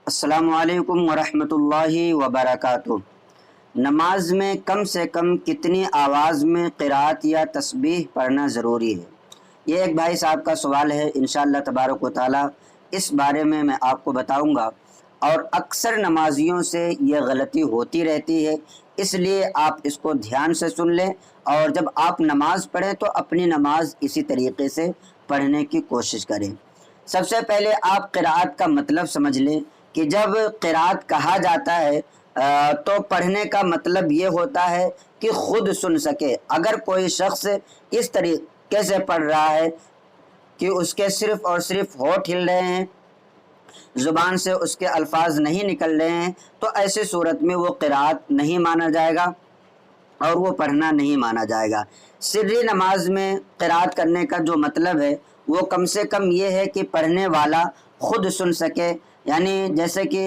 السلام علیکم ورحمۃ اللہ وبرکاتہ۔ نماز میں کم سے کم کتنی آواز میں قرأت یا تسبیح پڑھنا ضروری ہے؟ یہ ایک بھائی صاحب کا سوال ہے۔ انشاءاللہ تبارک و تعالی اس بارے میں آپ کو بتاؤں گا، اور اکثر نمازیوں سے یہ غلطی ہوتی رہتی ہے، اس لیے آپ اس کو دھیان سے سن لیں، اور جب آپ نماز پڑھیں تو اپنی نماز اسی طریقے سے پڑھنے کی کوشش کریں۔ سب سے پہلے آپ قرأت کا مطلب سمجھ لیں کہ جب قرأت کہا جاتا ہے تو پڑھنے کا مطلب یہ ہوتا ہے کہ خود سن سکے۔ اگر کوئی شخص اس طریقے سے پڑھ رہا ہے کہ اس کے صرف اور صرف ہونٹ ہل رہے ہیں، زبان سے اس کے الفاظ نہیں نکل رہے ہیں، تو ایسی صورت میں وہ قرأت نہیں مانا جائے گا اور وہ پڑھنا نہیں مانا جائے گا۔ سری نماز میں قرأت کرنے کا جو مطلب ہے وہ کم سے کم یہ ہے کہ پڑھنے والا خود سن سکے، یعنی جیسے کہ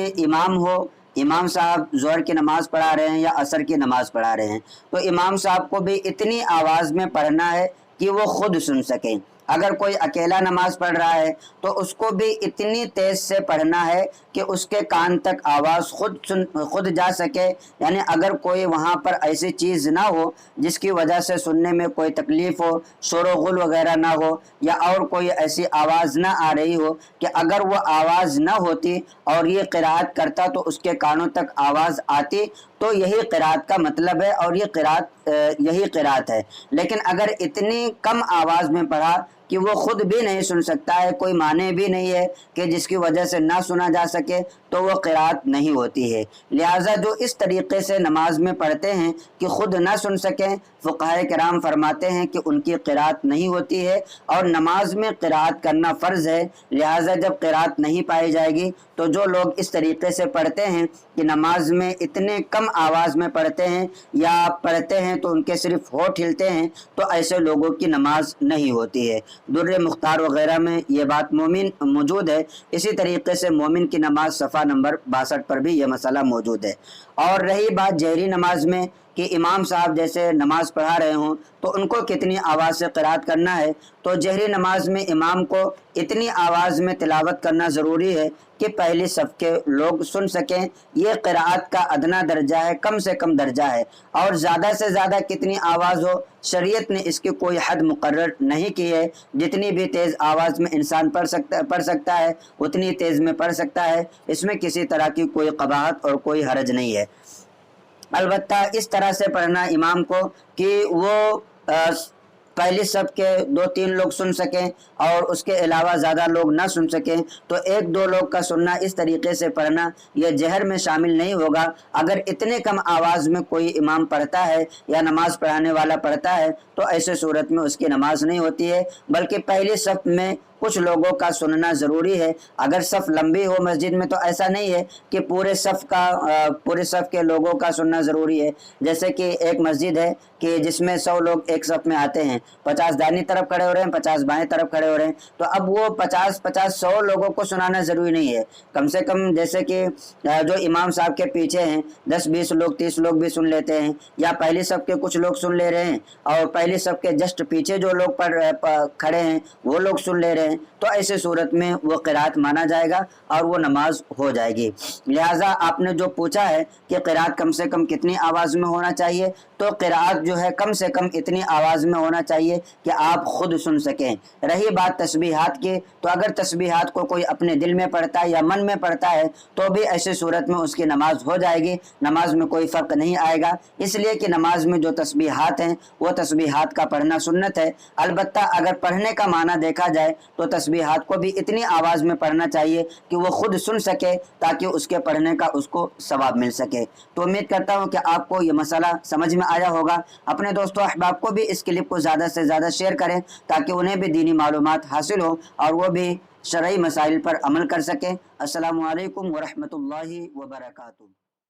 امام صاحب ظہر کی نماز پڑھا رہے ہیں یا عصر کی نماز پڑھا رہے ہیں، تو امام صاحب کو بھی اتنی آواز میں پڑھنا ہے کہ وہ خود سن سکیں۔ اگر کوئی اکیلا نماز پڑھ رہا ہے تو اس کو بھی اتنی تیز سے پڑھنا ہے کہ اس کے کان تک آواز خود جا سکے، یعنی اگر کوئی وہاں پر ایسی چیز نہ ہو جس کی وجہ سے سننے میں کوئی تکلیف ہو، شور و غل وغیرہ نہ ہو، یا اور کوئی ایسی آواز نہ آ رہی ہو کہ اگر وہ آواز نہ ہوتی اور یہ قرأت کرتا تو اس کے کانوں تک آواز آتی، تو یہی قرأت کا مطلب ہے اور یہی قرأت ہے۔ لیکن اگر اتنی کم آواز میں پڑھا کہ وہ خود بھی نہیں سن سکتا ہے، کوئی معنی بھی نہیں ہے کہ جس کی وجہ سے نہ سنا جا سکے، تو وہ قرأت نہیں ہوتی ہے۔ لہٰذا جو اس طریقے سے نماز میں پڑھتے ہیں کہ خود نہ سن سکیں، فقہائے کرام فرماتے ہیں کہ ان کی قرأت نہیں ہوتی ہے، اور نماز میں قرأت کرنا فرض ہے۔ لہٰذا جب قرأت نہیں پائی جائے گی تو جو لوگ اس طریقے سے پڑھتے ہیں کہ نماز میں اتنے کم آواز میں پڑھتے ہیں یا پڑھتے ہیں تو ان کے صرف ہونٹ ہلتے ہیں، تو ایسے لوگوں کی نماز نہیں ہوتی ہے۔ در مختار وغیرہ میں یہ بات موجود ہے۔ اسی طریقے سے مومن کی نماز صفحہ نمبر 62 پر بھی یہ مسئلہ موجود ہے۔ اور رہی بات جہری نماز میں کہ امام صاحب جیسے نماز پڑھا رہے ہوں تو ان کو کتنی آواز سے قرأت کرنا ہے، تو جہری نماز میں امام کو اتنی آواز میں تلاوت کرنا ضروری ہے کہ پہلی صف کے لوگ سن سکیں۔ یہ قرأت کا ادنا درجہ ہے، کم سے کم درجہ ہے، اور زیادہ سے زیادہ کتنی آواز ہو، شریعت نے اس کی کوئی حد مقرر نہیں کی ہے۔ جتنی بھی تیز آواز میں انسان پڑھ سکتا ہے اتنی تیز میں پڑھ سکتا ہے، اس میں کسی طرح کی کوئی قباحت اور کوئی حرج نہیں ہے۔ البتہ اس طرح سے پڑھنا امام کو کہ وہ پہلی صف کے 2-3 لوگ سن سکیں اور اس کے علاوہ زیادہ لوگ نہ سن سکیں، تو 1-2 لوگ کا سننا، اس طریقے سے پڑھنا یہ جہر میں شامل نہیں ہوگا۔ اگر اتنے کم آواز میں کوئی امام پڑھتا ہے یا نماز پڑھانے والا پڑھتا ہے تو ایسے صورت میں اس کی نماز نہیں ہوتی ہے، بلکہ پہلی صف میں کچھ لوگوں کا سننا ضروری ہے۔ اگر صف لمبی ہو مسجد میں تو ایسا نہیں ہے کہ پورے صف کے لوگوں کا سننا ضروری ہے۔ جیسے کہ ایک مسجد ہے کہ جس میں 100 لوگ ایک صف میں آتے ہیں، 50 دائنی طرف کھڑے ہو رہے ہیں، 50 بائیں طرف کھڑے ہو رہے ہیں، تو اب وہ 50-100 لوگوں کو سنانا ضروری نہیں ہے۔ کم سے کم جیسے کہ جو امام صاحب کے پیچھے ہیں 10-20 لوگ 30 لوگ بھی سن لیتے ہیں، یا پہلی صف کے کچھ لوگ سن لے رہے ہیں اور پہلی صف کے جسٹ پیچھے جو لوگ کھڑے ہیں وہ لوگ سن لے رہے ہیں، تو ایسے صورت میں وہ قرأت مانا جائے گا اور وہ نماز ہو جائے گی۔ لہٰذا آپ نے جو پوچھا ہے کہ قرأت کم سے کم کتنی آواز میں ہونا چاہیے، تو قرأت جو ہے کم سے کم اتنی آواز میں ہونا چاہیے کہ آپ خود سن سکیں۔ رہی بات تسبیحات کی، تو اگر تسبیحات کو کوئی اپنے دل میں پڑھتا ہے یا من میں پڑھتا ہے تو بھی ایسی صورت میں اس کی نماز ہو جائے گی، نماز میں کوئی فرق نہیں آئے گا، اس لیے کہ نماز میں جو تسبیحات ہیں وہ تسبیحات کا پڑھنا سنت ہے۔ البتہ اگر پڑھنے کا معنی دیکھا جائے تو تسبیحات کو بھی اتنی آواز میں پڑھنا چاہیے کہ وہ خود سن سکے، تاکہ اس کے پڑھنے کا اس کو ثواب مل سکے۔ تو امید کرتا ہوں کہ آپ کو یہ مسئلہ سمجھ میں آیا ہوگا۔ اپنے دوستوں احباب کو بھی اس کلپ کو زیادہ سے زیادہ شیئر کریں تاکہ انہیں بھی دینی معلومات حاصل ہو اور وہ بھی شرعی مسائل پر عمل کر سکیں۔ السلام علیکم ورحمۃ اللہ وبرکاتہ۔